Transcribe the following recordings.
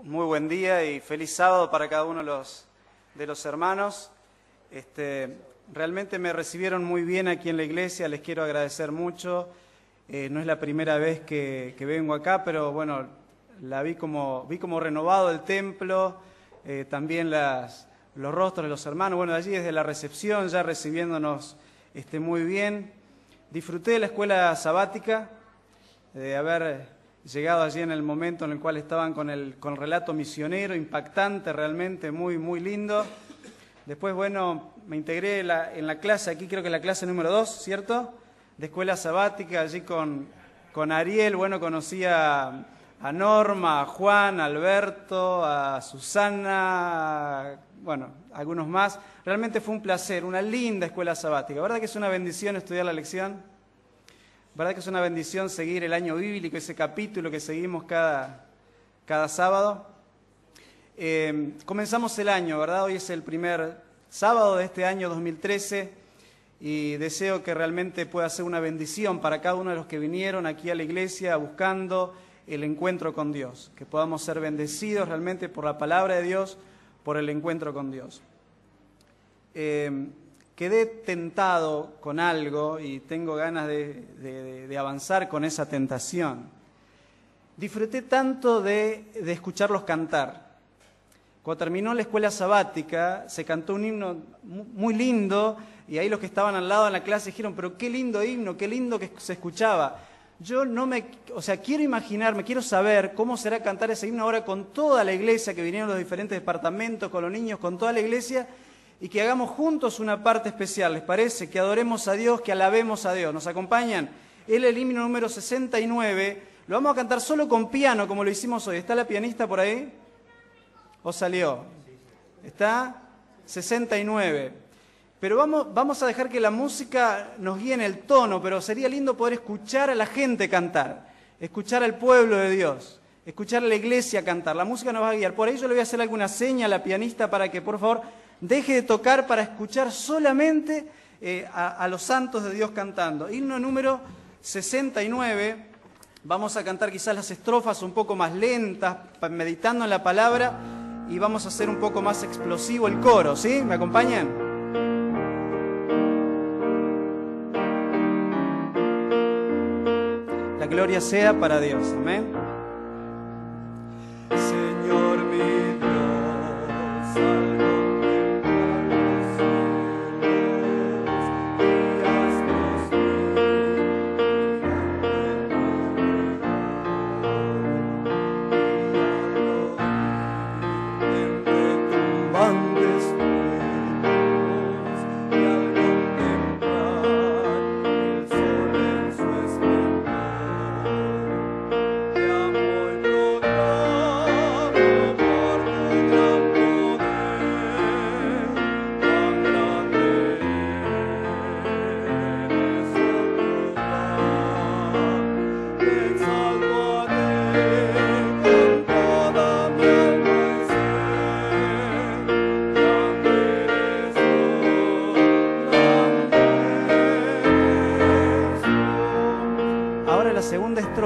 Muy buen día y feliz sábado para cada uno de los hermanos. Realmente me recibieron muy bien aquí en la iglesia, les quiero agradecer mucho. No es la primera vez que vengo acá, pero bueno, vi como renovado el templo, también los rostros de los hermanos. Bueno, allí desde la recepción ya recibiéndonos muy bien. Disfruté de la escuela sabática, de haber llegado allí en el momento en el cual estaban con el relato misionero, impactante realmente, muy lindo. Después, bueno, me integré en la clase, aquí creo que la clase número 2, ¿cierto? De escuela sabática, allí con Ariel, bueno, conocí a Norma, a Juan, a Alberto, a Susana, bueno, algunos más. Realmente fue un placer, una linda escuela sabática. ¿Verdad que es una bendición estudiar la lección? ¿Verdad que es una bendición seguir el año bíblico, ese capítulo que seguimos cada sábado? Comenzamos el año, ¿verdad? Hoy es el primer sábado de este año 2013 y deseo que realmente pueda ser una bendición para cada uno de los que vinieron aquí a la iglesia buscando el encuentro con Dios, que podamos ser bendecidos realmente por la palabra de Dios, por el encuentro con Dios. Quedé tentado con algo y tengo ganas de avanzar con esa tentación. Disfruté tanto de escucharlos cantar. Cuando terminó la escuela sabática, se cantó un himno muy lindo y ahí los que estaban al lado en la clase dijeron, pero qué lindo himno, qué lindo que se escuchaba. Yo quiero imaginarme, quiero saber cómo será cantar ese himno ahora con toda la iglesia, que vinieron los diferentes departamentos, con los niños, con toda la iglesia, y que hagamos juntos una parte especial, ¿les parece? Que adoremos a Dios, que alabemos a Dios. ¿Nos acompañan? El himno número 69, lo vamos a cantar solo con piano, como lo hicimos hoy. ¿Está la pianista por ahí? ¿O salió? ¿Está? 69. Pero vamos a dejar que la música nos guíe en el tono, pero sería lindo poder escuchar a la gente cantar, escuchar al pueblo de Dios, escuchar a la iglesia cantar. La música nos va a guiar. Por ahí yo le voy a hacer alguna seña a la pianista para que, por favor, deje de tocar para escuchar solamente a los santos de Dios cantando. Himno número 69. Vamos a cantar quizás las estrofas un poco más lentas, meditando en la palabra, y vamos a hacer un poco más explosivo el coro, ¿sí? ¿Me acompañan? La gloria sea para Dios. Amén. Señor mi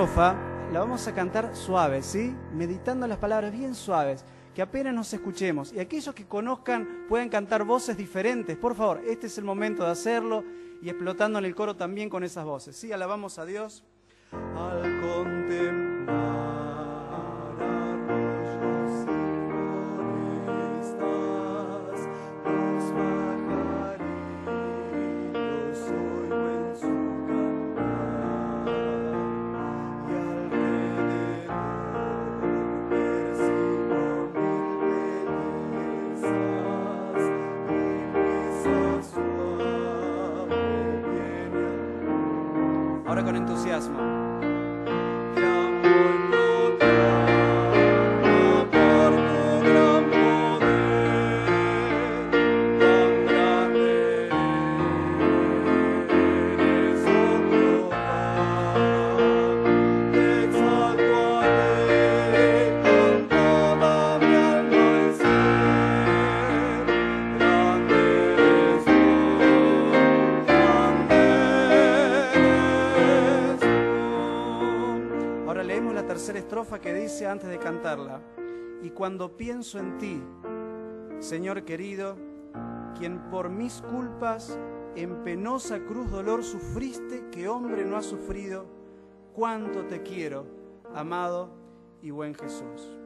Dios, la vamos a cantar suave, ¿sí? Meditando las palabras bien suaves, que apenas nos escuchemos. Y aquellos que conozcan pueden cantar voces diferentes. Por favor, este es el momento de hacerlo y explotando en el coro también con esas voces, ¿sí? Alabamos a Dios. Al contemplar arroyos y florestas, los pajarillos oigo en su ahora con entusiasmo. Estrofa que dice antes de cantarla, Y cuando pienso en ti, Señor querido, quien por mis culpas en penosa cruz dolor sufriste que hombre no ha sufrido, cuánto te quiero, amado y buen Jesús.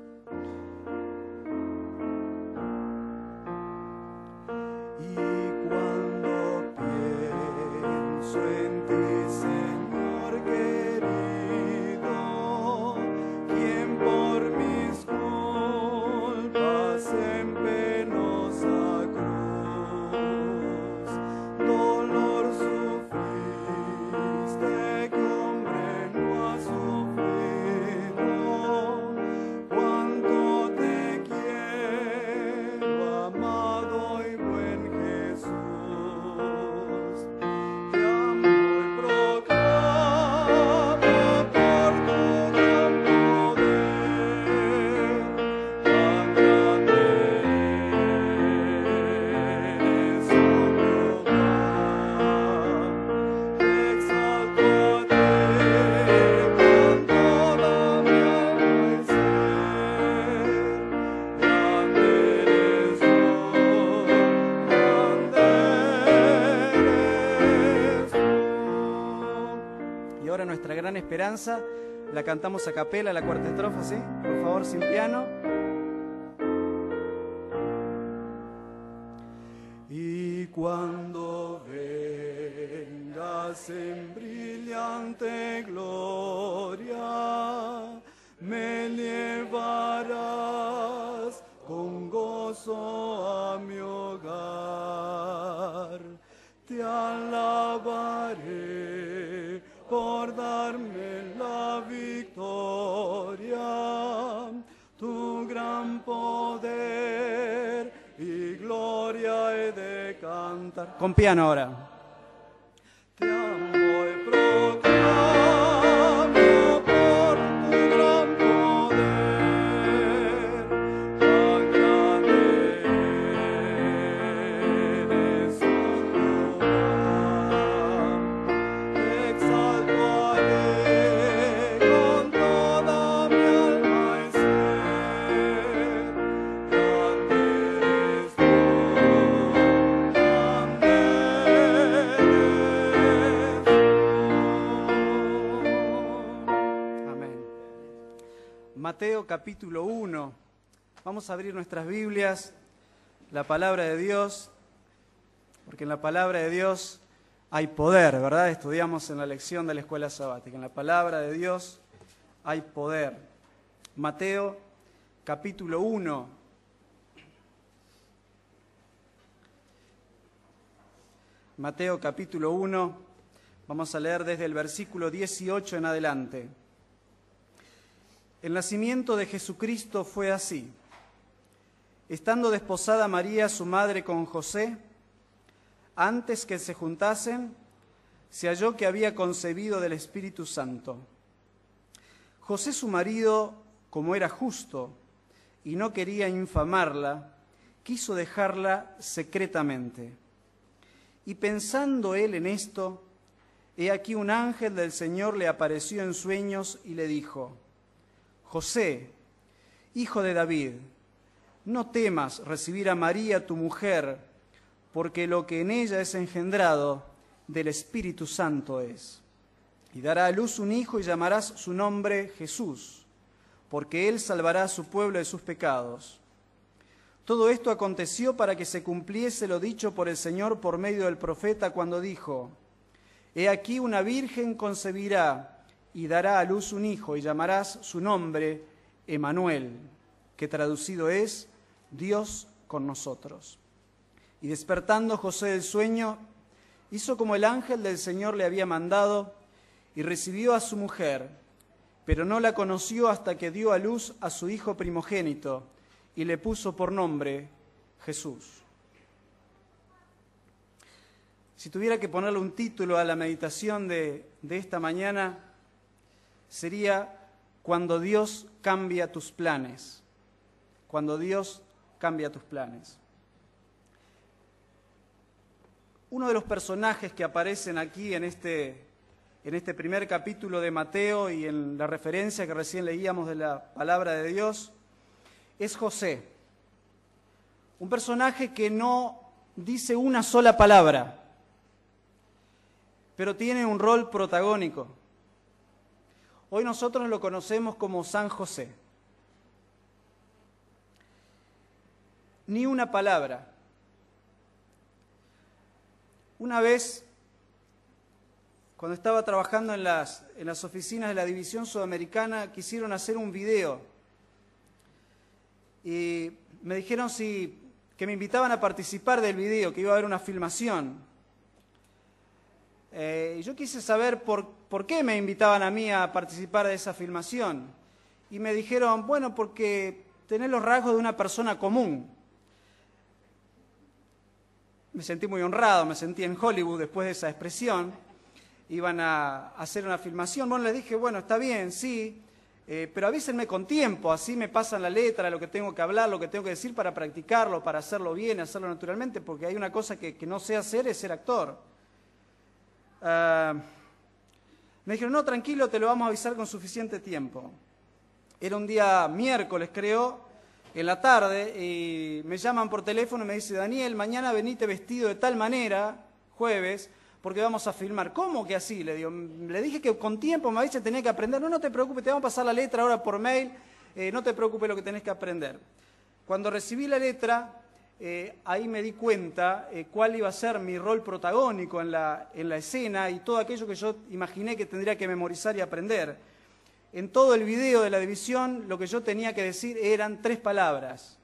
Nuestra gran esperanza, la cantamos a capela, la cuarta estrofa, ¿sí? Por favor, sin piano. Y cuando vengas en brillante gloria, me llevarás con gozo a mi hogar, te alabaré por darme la victoria, tu gran poder y gloria he de cantar. Con piano ahora. Te amo y proclamo por tu gran poder, tan grande eres, oh Mateo capítulo 1. Vamos a abrir nuestras Biblias, la palabra de Dios, porque en la palabra de Dios hay poder, ¿verdad? Estudiamos en la lección de la escuela sabática. En la palabra de Dios hay poder. Mateo capítulo 1. Mateo capítulo 1. Vamos a leer desde el versículo 18 en adelante. El nacimiento de Jesucristo fue así. Estando desposada María, su madre, con José, antes que se juntasen, se halló que había concebido del Espíritu Santo. José, su marido, como era justo y no quería infamarla, quiso dejarla secretamente. Y pensando él en esto, he aquí un ángel del Señor le apareció en sueños y le dijo: José, hijo de David, no temas recibir a María tu mujer, porque lo que en ella es engendrado del Espíritu Santo es. Y dará a luz un hijo y llamarás su nombre Jesús, porque él salvará a su pueblo de sus pecados. Todo esto aconteció para que se cumpliese lo dicho por el Señor por medio del profeta cuando dijo: He aquí una virgen concebirá y dará a luz un hijo y llamarás su nombre Emmanuel, que traducido es Dios con nosotros. Y despertando José del sueño, hizo como el ángel del Señor le había mandado y recibió a su mujer, pero no la conoció hasta que dio a luz a su hijo primogénito y le puso por nombre Jesús. Si tuviera que ponerle un título a la meditación de esta mañana, sería Cuando Dios cambia tus planes. Cuando Dios cambia tus planes. Uno de los personajes que aparecen aquí en este primer capítulo de Mateo y en la referencia que recién leíamos de la palabra de Dios es José, un personaje que no dice una sola palabra, pero tiene un rol protagónico. Hoy nosotros lo conocemos como San José. Ni una palabra. Una vez, cuando estaba trabajando en las oficinas de la División Sudamericana, quisieron hacer un video y me dijeron que me invitaban a participar del video, que iba a haber una filmación. Y yo quise saber por qué me invitaban a mí a participar de esa filmación. Y me dijeron, bueno, porque tenés los rasgos de una persona común. Me sentí muy honrado, me sentí en Hollywood después de esa expresión. Iban a hacer una filmación. Bueno, les dije, bueno, está bien, sí, pero avísenme con tiempo, así me pasan la letra, lo que tengo que hablar, lo que tengo que decir para practicarlo, para hacerlo bien, hacerlo naturalmente, porque hay una cosa que no sé hacer, es ser actor. Me dijeron, no, tranquilo, te lo vamos a avisar con suficiente tiempo. Era un día miércoles, creo, en la tarde, y me llaman por teléfono y me dice, Daniel, mañana venite vestido de tal manera, jueves, porque vamos a filmar. ¿Cómo que así? Le digo, le dije que con tiempo me avise, tenía que aprender. No, no te preocupes, te vamos a pasar la letra ahora por mail, no te preocupes lo que tenés que aprender. Cuando recibí la letra, ahí me di cuenta cuál iba a ser mi rol protagónico en la escena y todo aquello que yo imaginé que tendría que memorizar y aprender. En todo el video de la división, lo que yo tenía que decir eran 3 palabras.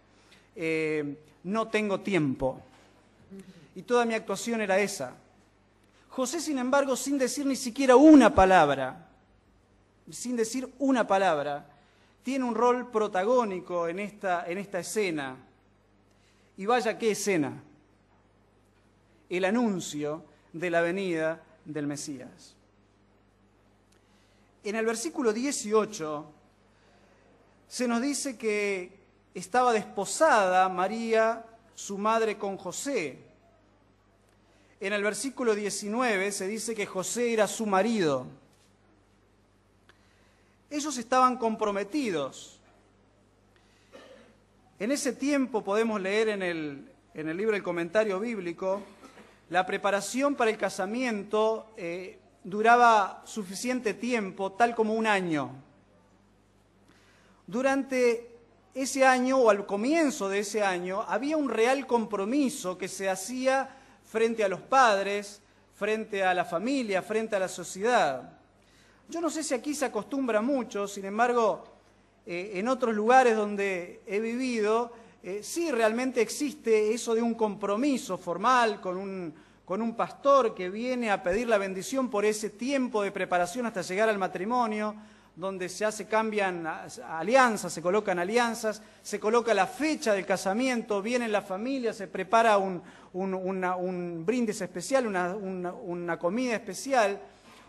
No tengo tiempo. Y toda mi actuación era esa. José, sin embargo, sin decir ni siquiera una palabra, tiene un rol protagónico en esta escena. Y vaya qué escena. El anuncio de la venida del Mesías. En el versículo 18 se nos dice que estaba desposada María, su madre, con José. En el versículo 19 se dice que José era su marido. Ellos estaban comprometidos. En ese tiempo podemos leer en el libro del comentario bíblico, la preparación para el casamiento duraba suficiente tiempo, tal como un año. Durante ese año o al comienzo de ese año había un real compromiso que se hacía frente a los padres, frente a la familia, frente a la sociedad. Yo no sé si aquí se acostumbra mucho, sin embargo, en otros lugares donde he vivido, sí realmente existe eso de un compromiso formal con un pastor que viene a pedir la bendición por ese tiempo de preparación hasta llegar al matrimonio, donde cambian alianzas, se colocan alianzas, se coloca la fecha del casamiento, viene la familia, se prepara un brindis especial, una comida especial,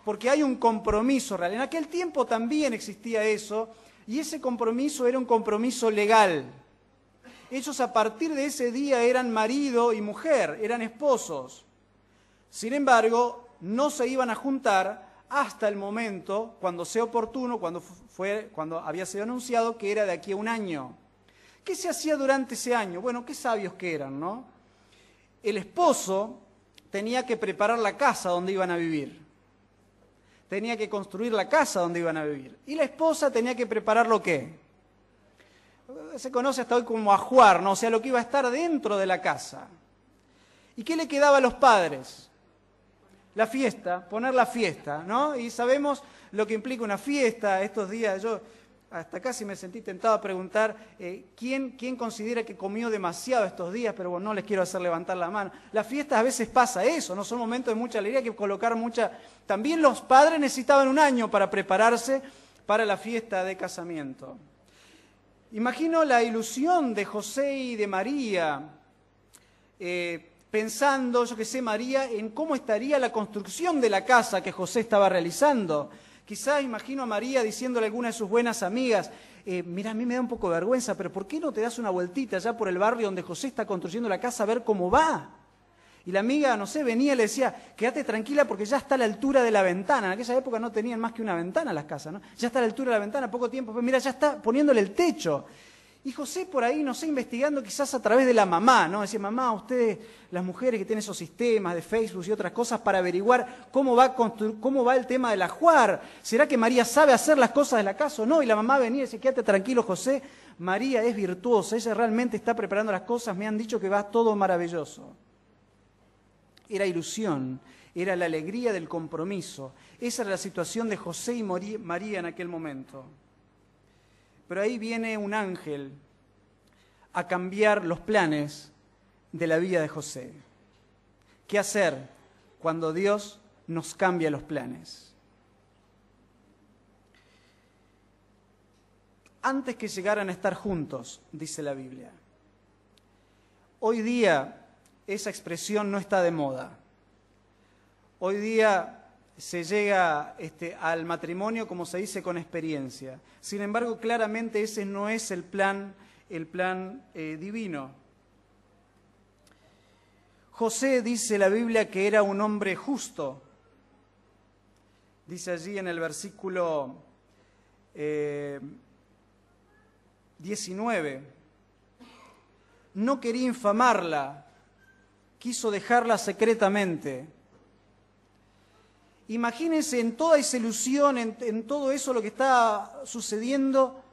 porque hay un compromiso real. En aquel tiempo también existía eso, y ese compromiso era un compromiso legal. Ellos a partir de ese día eran marido y mujer, eran esposos. Sin embargo, no se iban a juntar hasta el momento, cuando sea oportuno, cuando había sido anunciado que era de aquí a un año. ¿Qué se hacía durante ese año? Bueno, qué sabios que eran, ¿no? El esposo tenía que preparar la casa donde iban a vivir. Tenía que construir la casa donde iban a vivir. Y la esposa tenía que preparar ¿lo qué? Se conoce hasta hoy como ajuar, ¿no? O sea, lo que iba a estar dentro de la casa. ¿Y qué le quedaba a los padres? La fiesta, poner la fiesta, ¿no? Y sabemos lo que implica una fiesta. Estos días yo hasta casi me sentí tentado a preguntar ¿quién considera que comió demasiado estos días? Pero bueno, no les quiero hacer levantar la mano. Las fiestas a veces pasa eso, no son momentos de mucha alegría, hay que colocar mucha... También los padres necesitaban un año para prepararse para la fiesta de casamiento. Imagino la ilusión de José y de María, pensando, yo que sé, María, en cómo estaría la construcción de la casa que José estaba realizando. Quizás imagino a María diciéndole a alguna de sus buenas amigas, mira, a mí me da un poco de vergüenza, pero ¿por qué no te das una vueltita allá por el barrio donde José está construyendo la casa a ver cómo va? Y la amiga, no sé, venía y le decía, quédate tranquila porque ya está a la altura de la ventana. En aquella época no tenían más que una ventana las casas, ¿no? Ya está a la altura de la ventana, poco tiempo, pues mira, ya está poniéndole el techo. Y José por ahí, no sé, investigando quizás a través de la mamá, ¿no? Decía, mamá, ustedes, las mujeres que tienen esos sistemas de Facebook y otras cosas para averiguar cómo va el tema del ajuar. ¿Será que María sabe hacer las cosas de la casa o no? Y la mamá venía y decía, quédate tranquilo, José, María es virtuosa, ella realmente está preparando las cosas, me han dicho que va todo maravilloso. Era ilusión, era la alegría del compromiso. Esa era la situación de José y María en aquel momento. Pero ahí viene un ángel a cambiar los planes de la vida de José. ¿Qué hacer cuando Dios nos cambia los planes? Antes que llegaran a estar juntos, dice la Biblia. Hoy día esa expresión no está de moda. Hoy día se llega al matrimonio, como se dice, con experiencia. Sin embargo, claramente ese no es el plan divino. José, dice la Biblia, que era un hombre justo. Dice allí en el versículo 19, no quería infamarla, quiso dejarla secretamente. Imagínense en toda esa ilusión, en todo eso lo que está sucediendo,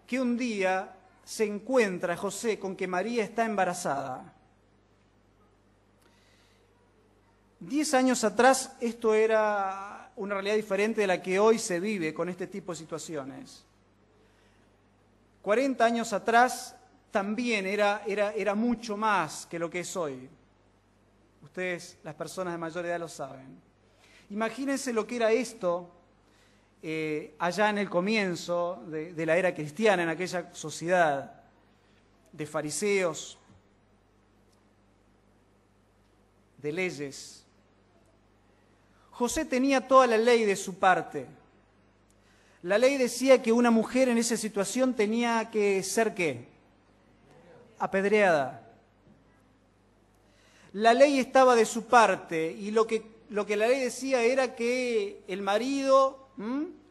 que un día se encuentra José con que María está embarazada. 10 años atrás esto era una realidad diferente de la que hoy se vive con este tipo de situaciones. 40 años atrás también era mucho más que lo que es hoy. Ustedes, las personas de mayor edad, lo saben. Imagínense lo que era esto allá en el comienzo de la era cristiana, en aquella sociedad de fariseos, de leyes. José tenía toda la ley de su parte. La ley decía que una mujer en esa situación tenía que ser ¿qué? Apedreada. La ley estaba de su parte y lo que la ley decía era que el marido,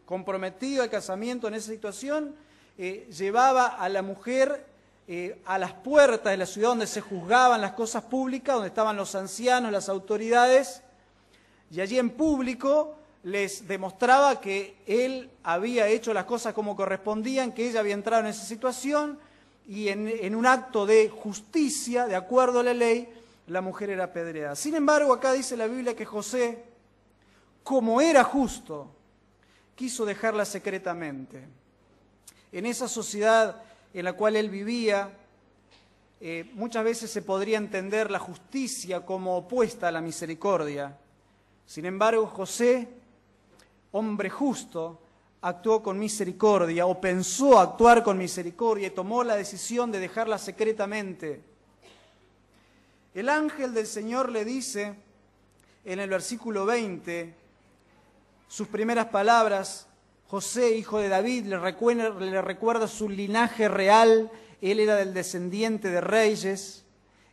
comprometido al casamiento en esa situación, llevaba a la mujer a las puertas de la ciudad donde se juzgaban las cosas públicas, donde estaban los ancianos, las autoridades, y allí en público les demostraba que él había hecho las cosas como correspondían, que ella había entrado en esa situación, y en un acto de justicia, de acuerdo a la ley, la mujer era apedreada. Sin embargo, acá dice la Biblia que José, como era justo, quiso dejarla secretamente. En esa sociedad en la cual él vivía, muchas veces se podría entender la justicia como opuesta a la misericordia. Sin embargo, José, hombre justo, actuó con misericordia o pensó actuar con misericordia y tomó la decisión de dejarla secretamente. El ángel del Señor le dice en el versículo 20, sus primeras palabras, José, hijo de David, le recuerda su linaje real, él era del descendiente de reyes,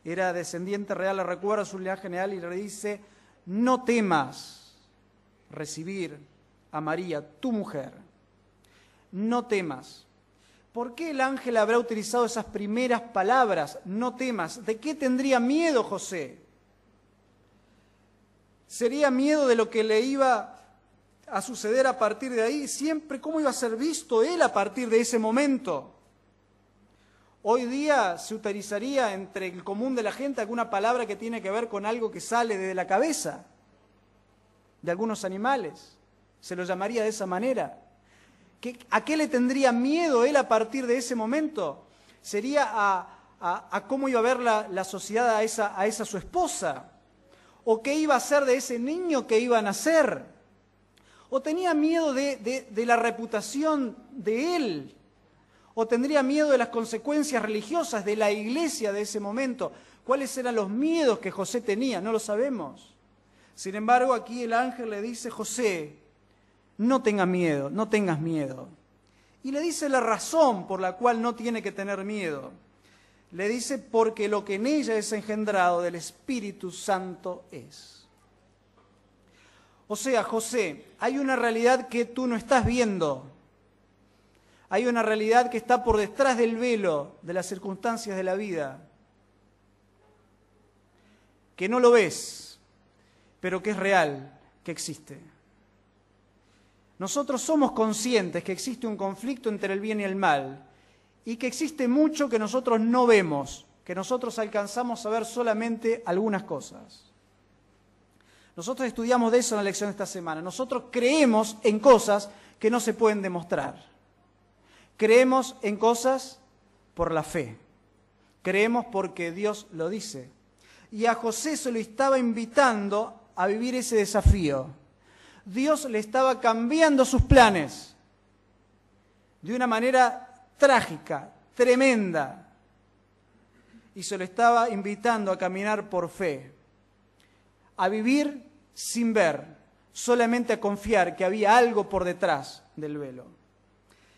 era descendiente real, le recuerda su linaje real y le dice, no temas recibir a María, tu mujer, no temas. ¿Por qué el ángel habrá utilizado esas primeras palabras? No temas. ¿De qué tendría miedo José? ¿Sería miedo de lo que le iba a suceder a partir de ahí? Siempre, ¿cómo iba a ser visto él a partir de ese momento? Hoy día se utilizaría entre el común de la gente alguna palabra que tiene que ver con algo que sale de la cabeza de algunos animales. Se lo llamaría de esa manera. ¿A qué le tendría miedo él a partir de ese momento? Sería a cómo iba a ver la sociedad a esa su esposa. ¿O qué iba a hacer de ese niño que iba a nacer? ¿O tenía miedo de la reputación de él? ¿O tendría miedo de las consecuencias religiosas de la iglesia de ese momento? ¿Cuáles eran los miedos que José tenía? No lo sabemos. Sin embargo, aquí el ángel le dice, José, no tengas miedo, no tengas miedo. Y le dice la razón por la cual no tiene que tener miedo. Le dice, porque lo que en ella es engendrado del Espíritu Santo es. O sea, José, hay una realidad que tú no estás viendo. Hay una realidad que está por detrás del velo de las circunstancias de la vida, que no lo ves, pero que es real, que existe. Nosotros somos conscientes que existe un conflicto entre el bien y el mal, y que existe mucho que nosotros no vemos, que nosotros alcanzamos a ver solamente algunas cosas. Nosotros estudiamos de eso en la lección de esta semana. Nosotros creemos en cosas que no se pueden demostrar. Creemos en cosas por la fe. Creemos porque Dios lo dice. Y a José se lo estaba invitando a vivir ese desafío. Dios le estaba cambiando sus planes de una manera trágica, tremenda. Y se lo estaba invitando a caminar por fe, a vivir sin ver, solamente a confiar que había algo por detrás del velo.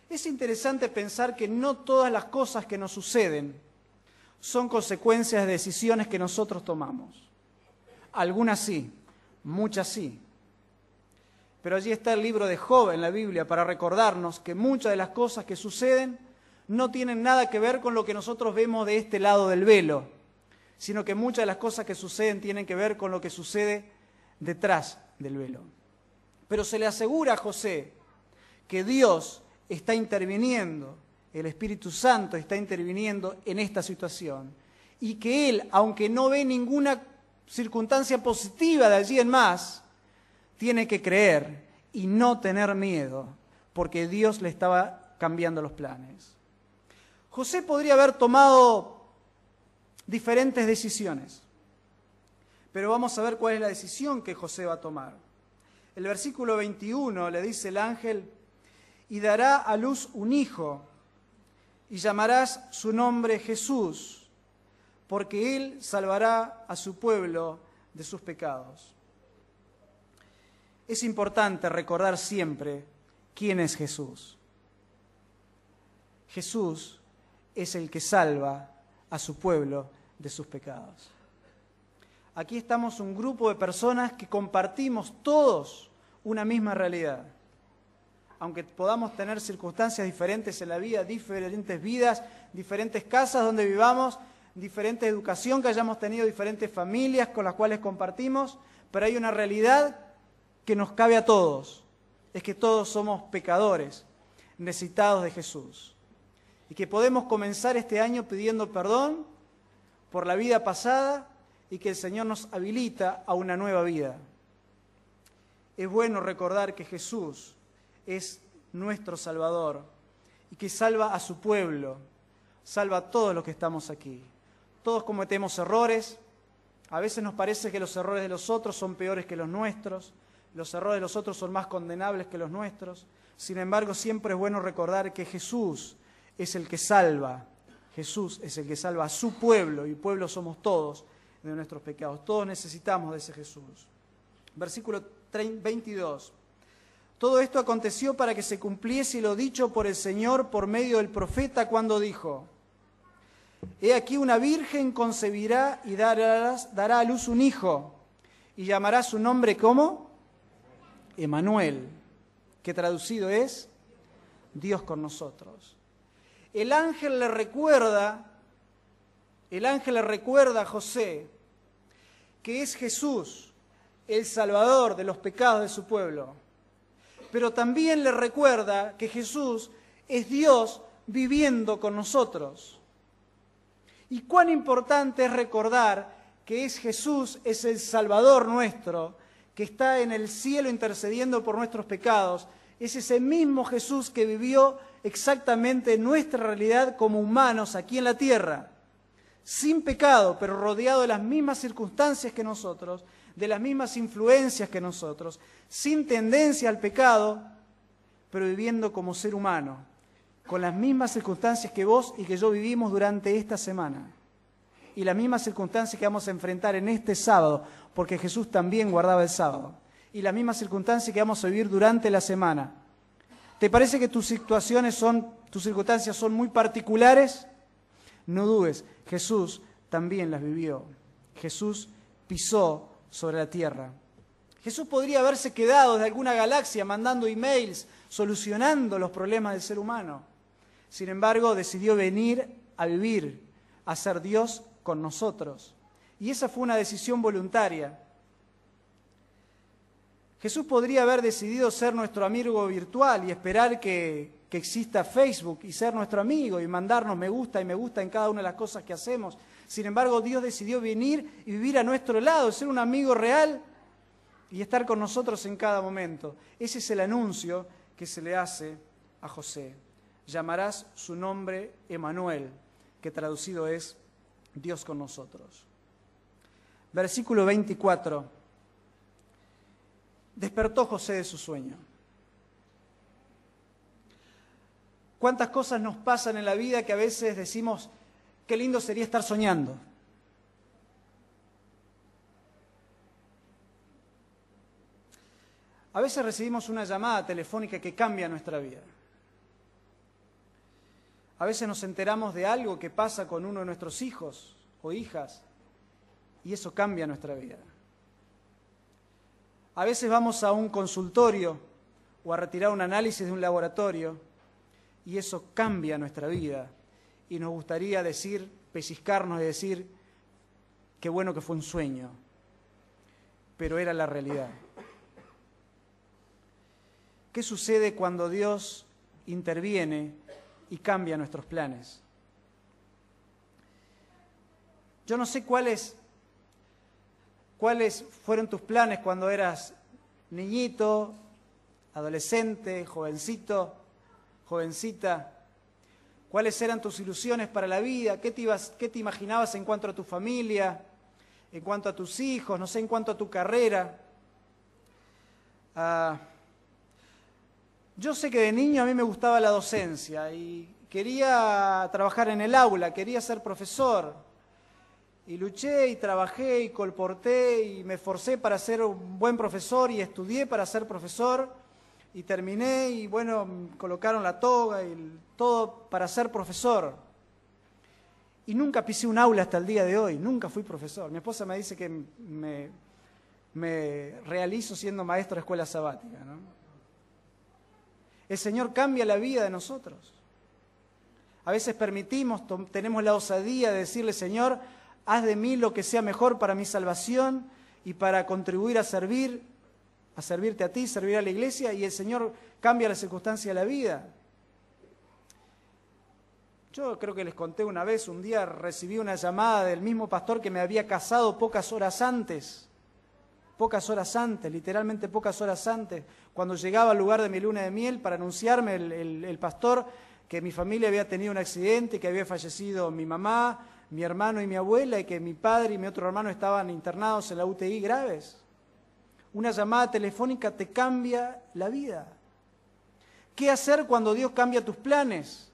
Es interesante pensar que no todas las cosas que nos suceden son consecuencias de decisiones que nosotros tomamos. Algunas sí, muchas sí. Pero allí está el libro de Job en la Biblia para recordarnos que muchas de las cosas que suceden no tienen nada que ver con lo que nosotros vemos de este lado del velo, sino que muchas de las cosas que suceden tienen que ver con lo que sucede detrás del velo. Pero se le asegura a José que Dios está interviniendo, el Espíritu Santo está interviniendo en esta situación, y que él, aunque no ve ninguna circunstancia positiva de allí en más, tiene que creer y no tener miedo, porque Dios le estaba cambiando los planes. José podría haber tomado diferentes decisiones, pero vamos a ver cuál es la decisión que José va a tomar. El versículo 21 le dice el ángel: y dará a luz un hijo, y llamarás su nombre Jesús, porque él salvará a su pueblo de sus pecados. Es importante recordar siempre quién es Jesús. Jesús es el que salva a su pueblo de sus pecados. Aquí estamos un grupo de personas que compartimos todos una misma realidad. Aunque podamos tener circunstancias diferentes en la vida, diferentes vidas, diferentes casas donde vivamos, diferente educación que hayamos tenido, diferentes familias con las cuales compartimos, pero hay una realidad que nos cabe a todos, es que todos somos pecadores, necesitados de Jesús, y que podemos comenzar este año pidiendo perdón por la vida pasada y que el Señor nos habilita a una nueva vida. Es bueno recordar que Jesús es nuestro Salvador y que salva a su pueblo, salva a todos los que estamos aquí. Todos cometemos errores, a veces nos parece que los errores de los otros son peores que los nuestros, los errores de los otros son más condenables que los nuestros. Sin embargo, siempre es bueno recordar que Jesús es el que salva, Jesús es el que salva a su pueblo, y pueblo somos todos de nuestros pecados. Todos necesitamos de ese Jesús. Versículo 22. Todo esto aconteció para que se cumpliese lo dicho por el Señor por medio del profeta cuando dijo: He aquí una virgen concebirá y dará a luz un hijo, y llamará su nombre ¿cómo? Emmanuel, que traducido es Dios con nosotros. El ángel le recuerda a José que es Jesús, el Salvador de los pecados de su pueblo. Pero también le recuerda que Jesús es Dios viviendo con nosotros. Y cuán importante es recordar que es Jesús, es el Salvador nuestro, que está en el cielo intercediendo por nuestros pecados. Es ese mismo Jesús que vivió exactamente nuestra realidad como humanos aquí en la tierra, sin pecado, pero rodeado de las mismas circunstancias que nosotros, de las mismas influencias que nosotros, sin tendencia al pecado, pero viviendo como ser humano, con las mismas circunstancias que vos y que yo vivimos durante esta semana, y las mismas circunstancias que vamos a enfrentar en este sábado, porque Jesús también guardaba el sábado, y las mismas circunstancias que vamos a vivir durante la semana. ¿Te parece que tus circunstancias son muy particulares? No dudes, Jesús también las vivió. Jesús pisó sobre la tierra. Jesús podría haberse quedado desde alguna galaxia mandando emails, solucionando los problemas del ser humano. Sin embargo, decidió venir a vivir, a ser Dios con nosotros. Y esa fue una decisión voluntaria. Jesús podría haber decidido ser nuestro amigo virtual y esperar que exista Facebook y ser nuestro amigo y mandarnos me gusta en cada una de las cosas que hacemos. Sin embargo, Dios decidió venir y vivir a nuestro lado, ser un amigo real y estar con nosotros en cada momento. Ese es el anuncio que se le hace a José. Llamarás su nombre Emanuel, que traducido es Dios con nosotros. Versículo 24. Despertó José de su sueño. ¿Cuántas cosas nos pasan en la vida que a veces decimos, qué lindo sería estar soñando? A veces recibimos una llamada telefónica que cambia nuestra vida. A veces nos enteramos de algo que pasa con uno de nuestros hijos o hijas y eso cambia nuestra vida. A veces vamos a un consultorio o a retirar un análisis de un laboratorio y eso cambia nuestra vida y nos gustaría decir, pellizcarnos y decir, qué bueno que fue un sueño, pero era la realidad. ¿Qué sucede cuando Dios interviene y cambia nuestros planes? Yo no sé cuáles fueron tus planes cuando eras niñito, adolescente, jovencito, jovencita. ¿Cuáles eran tus ilusiones para la vida? ¿Qué te imaginabas en cuanto a tu familia, en cuanto a tus hijos, no sé, en cuanto a tu carrera? Yo sé que de niño a mí me gustaba la docencia y quería trabajar en el aula, quería ser profesor. Y luché y trabajé y colporté y me esforcé para ser un buen profesor y estudié para ser profesor y terminé y bueno, colocaron la toga y todo para ser profesor. Y nunca pisé un aula hasta el día de hoy, nunca fui profesor. Mi esposa me dice que me realizo siendo maestro de escuela sabática, ¿no? El Señor cambia la vida de nosotros. A veces tenemos la osadía de decirle, Señor, haz de mí lo que sea mejor para mi salvación y para contribuir a servirte a ti, servir a la iglesia, y el Señor cambia la circunstancia de la vida. Yo creo que les conté una vez, un día recibí una llamada del mismo pastor que me había casado pocas horas antes, literalmente pocas horas antes, cuando llegaba al lugar de mi luna de miel para anunciarme el pastor que mi familia había tenido un accidente, que había fallecido mi mamá, mi hermano y mi abuela, y que mi padre y mi otro hermano estaban internados en la UTI graves. Una llamada telefónica te cambia la vida. ¿Qué hacer cuando Dios cambia tus planes?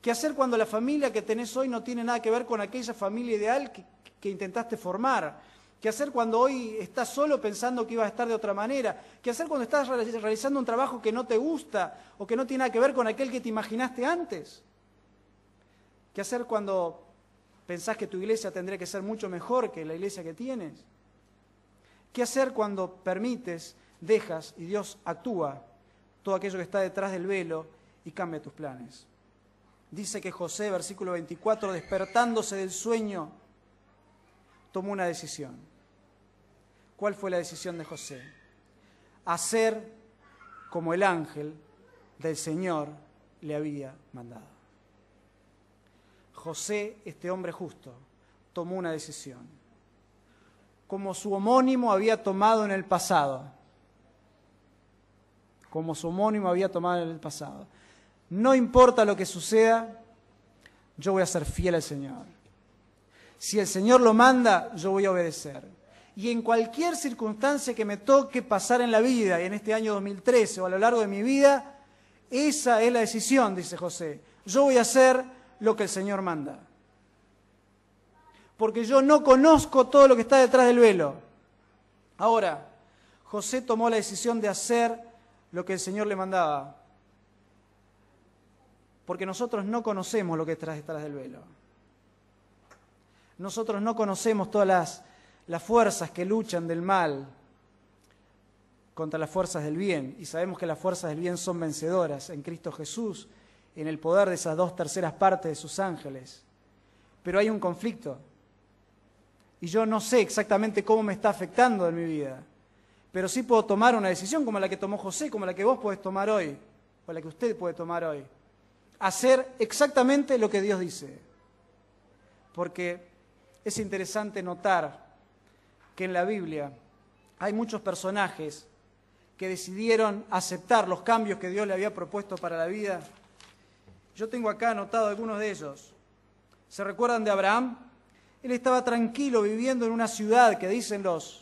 ¿Qué hacer cuando la familia que tenés hoy no tiene nada que ver con aquella familia ideal que intentaste formar? ¿Qué hacer cuando hoy estás solo pensando que ibas a estar de otra manera? ¿Qué hacer cuando estás realizando un trabajo que no te gusta o que no tiene nada que ver con aquel que te imaginaste antes? ¿Qué hacer cuando pensás que tu iglesia tendría que ser mucho mejor que la iglesia que tienes? ¿Qué hacer cuando permites, dejas y Dios actúa todo aquello que está detrás del velo y cambia tus planes? Dice que José, versículo 24, despertándose del sueño, tomó una decisión. ¿Cuál fue la decisión de José? Hacer como el ángel del Señor le había mandado. José, este hombre justo, tomó una decisión. Como su homónimo había tomado en el pasado. No importa lo que suceda, yo voy a ser fiel al Señor. Si el Señor lo manda, yo voy a obedecer. Y en cualquier circunstancia que me toque pasar en la vida, y en este año 2013 o a lo largo de mi vida, esa es la decisión, dice José. Yo voy a hacer lo que el Señor manda. Porque yo no conozco todo lo que está detrás del velo. Ahora, José tomó la decisión de hacer lo que el Señor le mandaba. Porque nosotros no conocemos lo que está detrás del velo. Nosotros no conocemos todas las fuerzas que luchan del mal contra las fuerzas del bien. Y sabemos que las fuerzas del bien son vencedoras en Cristo Jesús en el poder de esas 2/3 partes de sus ángeles. Pero hay un conflicto. Y yo no sé exactamente cómo me está afectando en mi vida. Pero sí puedo tomar una decisión como la que tomó José, como la que vos podés tomar hoy, o la que usted puede tomar hoy. Hacer exactamente lo que Dios dice. Porque es interesante notar que en la Biblia hay muchos personajes que decidieron aceptar los cambios que Dios le había propuesto para la vida. Yo tengo acá anotado algunos de ellos. ¿Se recuerdan de Abraham? Él estaba tranquilo viviendo en una ciudad que dicen los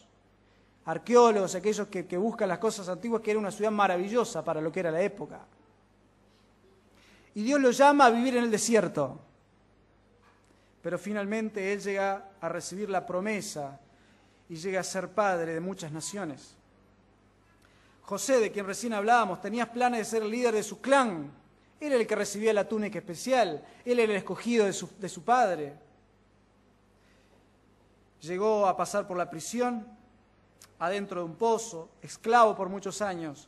arqueólogos, aquellos que buscan las cosas antiguas, que era una ciudad maravillosa para lo que era la época. Y Dios lo llama a vivir en el desierto. Pero finalmente él llega a recibir la promesa y llega a ser padre de muchas naciones. José, de quien recién hablábamos, tenía planes de ser el líder de su clan. Él era el que recibía la túnica especial. Él era el escogido de su padre. Llegó a pasar por la prisión, adentro de un pozo, esclavo por muchos años.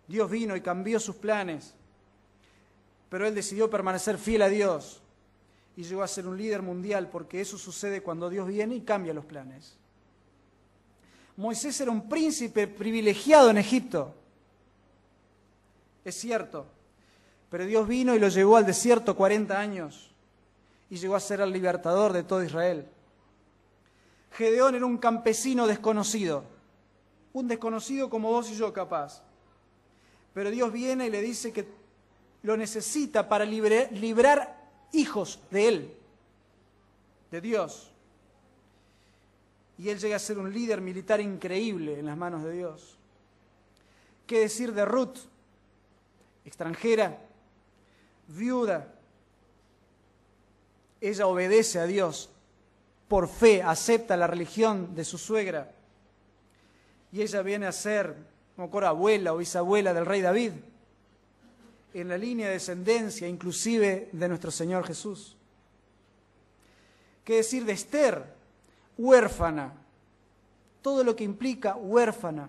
Dios vino y cambió sus planes, pero él decidió permanecer fiel a Dios y llegó a ser un líder mundial, porque eso sucede cuando Dios viene y cambia los planes. Moisés era un príncipe privilegiado en Egipto, es cierto, pero Dios vino y lo llevó al desierto 40 años y llegó a ser el libertador de todo Israel. Gedeón era un campesino desconocido, un desconocido como vos y yo capaz. Pero Dios viene y le dice que lo necesita para librar hijos de él, de Dios. Y él llega a ser un líder militar increíble en las manos de Dios. ¿Qué decir de Ruth? Extranjera, viuda. Ella obedece a Dios. Por fe acepta la religión de su suegra y ella viene a ser, no me acuerdo, abuela o bisabuela del rey David, en la línea de descendencia inclusive de nuestro Señor Jesús. ¿Qué decir de Esther? Huérfana, todo lo que implica huérfana,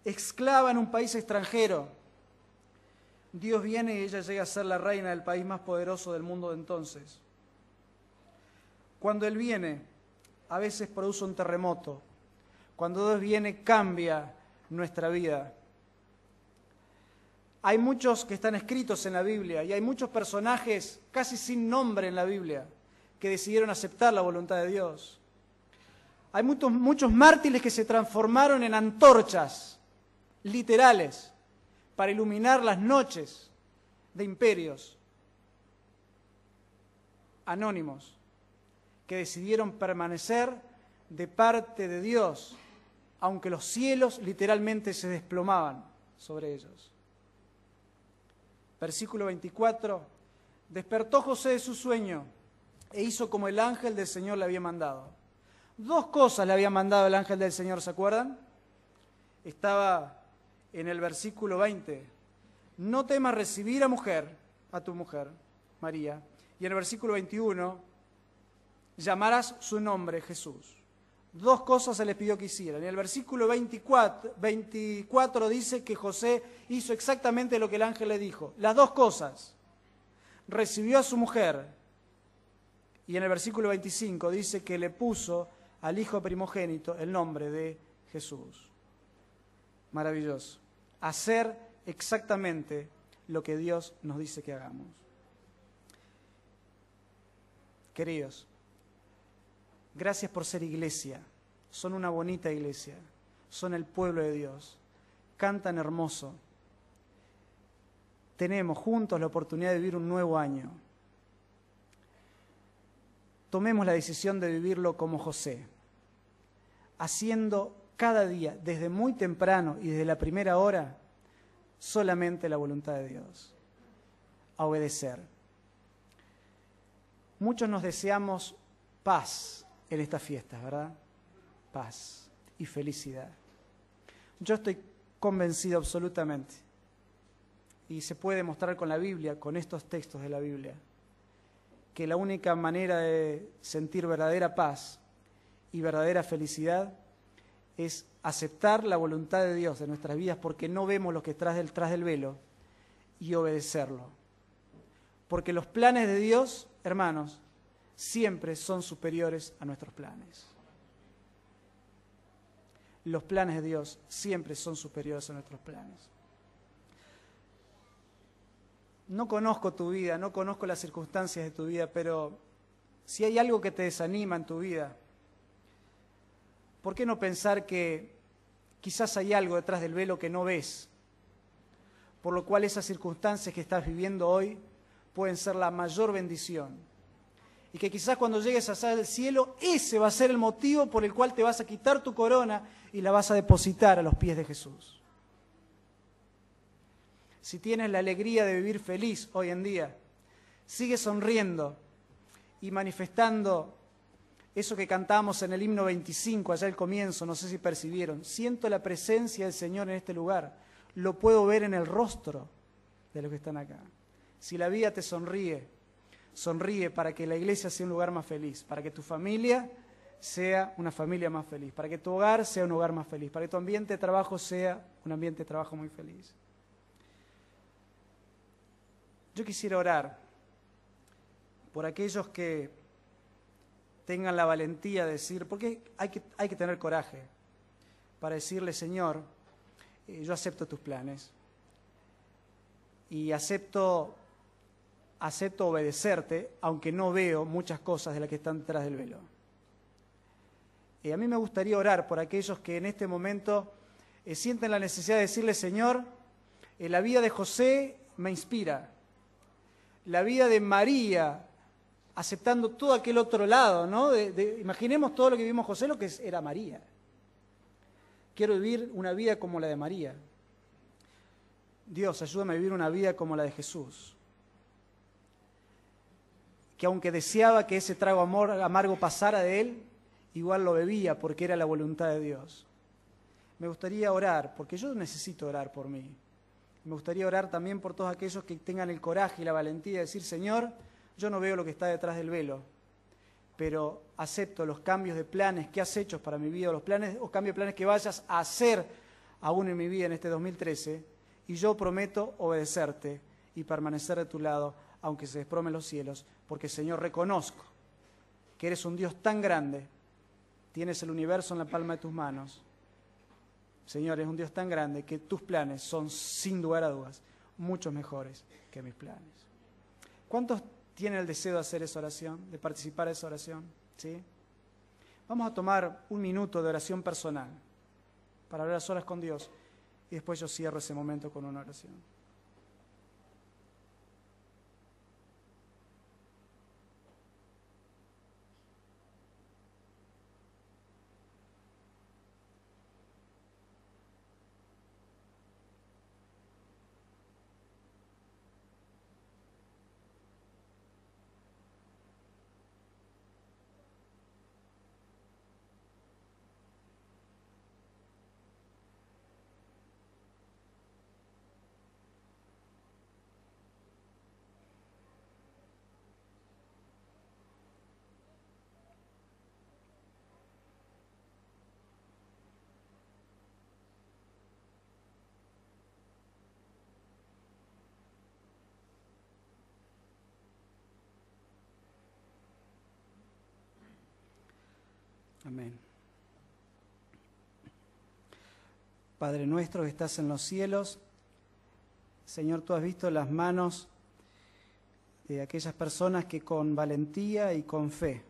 esclava en un país extranjero. Dios viene y ella llega a ser la reina del país más poderoso del mundo de entonces. Cuando Él viene, a veces produce un terremoto. Cuando Dios viene, cambia nuestra vida. Hay muchos que están escritos en la Biblia y hay muchos personajes casi sin nombre en la Biblia que decidieron aceptar la voluntad de Dios. Hay muchos mártires que se transformaron en antorchas literales para iluminar las noches de imperios anónimos, que decidieron permanecer de parte de Dios, aunque los cielos literalmente se desplomaban sobre ellos. Versículo 24, despertó José de su sueño e hizo como el ángel del Señor le había mandado. 2 cosas le había mandado el ángel del Señor, ¿se acuerdan? Estaba en el versículo 20, no temas recibir a tu mujer, María, y en el versículo 21, llamarás su nombre Jesús. 2 cosas se les pidió que hicieran. En el versículo 24 dice que José hizo exactamente lo que el ángel le dijo. Las 2 cosas. Recibió a su mujer y en el versículo 25 dice que le puso al hijo primogénito el nombre de Jesús. Maravilloso. Hacer exactamente lo que Dios nos dice que hagamos. Queridos, gracias por ser iglesia. Son una bonita iglesia. Son el pueblo de Dios. Cantan hermoso. Tenemos juntos la oportunidad de vivir un nuevo año. Tomemos la decisión de vivirlo como José, haciendo cada día, desde muy temprano y desde la primera hora, solamente la voluntad de Dios. A obedecer. Muchos nos deseamos paz en estas fiestas, ¿verdad? Paz y felicidad. Yo estoy convencido absolutamente, y se puede demostrar con la Biblia, con estos textos de la Biblia, que la única manera de sentir verdadera paz y verdadera felicidad es aceptar la voluntad de Dios en nuestras vidas, porque no vemos lo que está detrás del velo y obedecerlo. Porque los planes de Dios, hermanos, siempre son superiores a nuestros planes. Los planes de Dios siempre son superiores a nuestros planes. No conozco tu vida, no conozco las circunstancias de tu vida, pero si hay algo que te desanima en tu vida, ¿por qué no pensar que quizás hay algo detrás del velo que no ves? Por lo cual esas circunstancias que estás viviendo hoy pueden ser la mayor bendición. Y que quizás cuando llegues al cielo, ese va a ser el motivo por el cual te vas a quitar tu corona y la vas a depositar a los pies de Jesús. Si tienes la alegría de vivir feliz hoy en día, sigue sonriendo y manifestando eso que cantamos en el himno 25, allá al comienzo, no sé si percibieron. Siento la presencia del Señor en este lugar, lo puedo ver en el rostro de los que están acá. Si la vida te sonríe, sonríe para que la iglesia sea un lugar más feliz, para que tu familia sea una familia más feliz, para que tu hogar sea un hogar más feliz, para que tu ambiente de trabajo sea un ambiente de trabajo muy feliz. Yo quisiera orar por aquellos que tengan la valentía de decir, porque hay que tener coraje para decirle, Señor, yo acepto tus planes y acepto obedecerte, aunque no veo muchas cosas de las que están detrás del velo. A mí me gustaría orar por aquellos que en este momento sienten la necesidad de decirle, Señor, la vida de José me inspira. La vida de María, aceptando todo aquel otro lado, ¿no? Imaginemos todo lo que vimos José, lo que era María. Quiero vivir una vida como la de María. Dios, ayúdame a vivir una vida como la de Jesús. Que aunque deseaba que ese trago amargo pasara de él, igual lo bebía porque era la voluntad de Dios. Me gustaría orar, porque yo necesito orar por mí. Me gustaría orar también por todos aquellos que tengan el coraje y la valentía de decir, Señor, yo no veo lo que está detrás del velo, pero acepto los cambios de planes que has hecho para mi vida, los cambios de planes que vayas a hacer aún en mi vida en este 2013, y yo prometo obedecerte y permanecer de tu lado, aunque se despromen los cielos, porque, Señor, reconozco que eres un Dios tan grande, tienes el universo en la palma de tus manos. Señor, es un Dios tan grande que tus planes son, sin lugar a dudas, mucho mejores que mis planes. ¿Cuántos tienen el deseo de hacer esa oración, de participar en esa oración? ¿Sí? Vamos a tomar un minuto de oración personal para hablar a solas con Dios y después yo cierro ese momento con una oración. Amén. Padre nuestro que estás en los cielos, Señor, tú has visto las manos de aquellas personas que con valentía y con fe,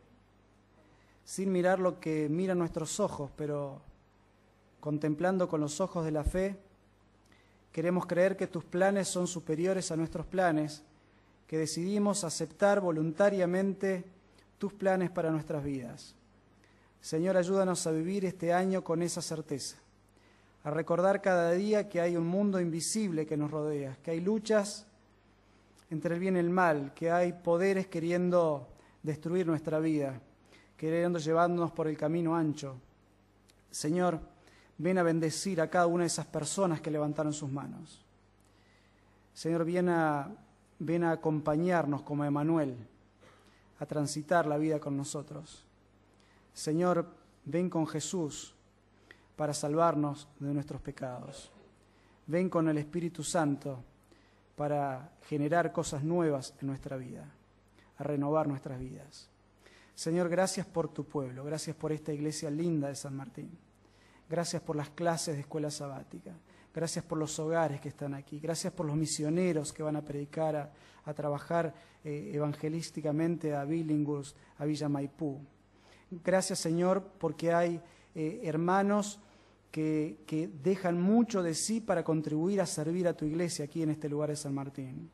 sin mirar lo que miran nuestros ojos, pero contemplando con los ojos de la fe, queremos creer que tus planes son superiores a nuestros planes, que decidimos aceptar voluntariamente tus planes para nuestras vidas. Señor, ayúdanos a vivir este año con esa certeza, a recordar cada día que hay un mundo invisible que nos rodea, que hay luchas entre el bien y el mal, que hay poderes queriendo destruir nuestra vida, queriendo llevarnos por el camino ancho. Señor, ven a bendecir a cada una de esas personas que levantaron sus manos. Señor, ven a acompañarnos como Emmanuel, a transitar la vida con nosotros. Señor, ven con Jesús para salvarnos de nuestros pecados. Ven con el Espíritu Santo para generar cosas nuevas en nuestra vida, a renovar nuestras vidas. Señor, gracias por tu pueblo, gracias por esta iglesia linda de San Martín. Gracias por las clases de escuela sabática. Gracias por los hogares que están aquí. Gracias por los misioneros que van a predicar, a trabajar evangelísticamente a Billinghurst, a Villa Maipú. Gracias, Señor, porque hay hermanos que dejan mucho de sí para contribuir a servir a tu iglesia aquí en este lugar de San Martín.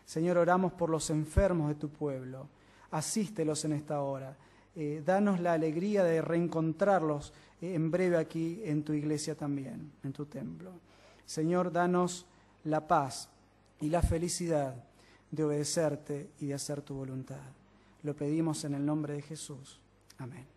Señor, oramos por los enfermos de tu pueblo. Asístelos en esta hora. Danos la alegría de reencontrarlos en breve aquí en tu iglesia también, en tu templo. Señor, danos la paz y la felicidad de obedecerte y de hacer tu voluntad. Lo pedimos en el nombre de Jesús. Amén.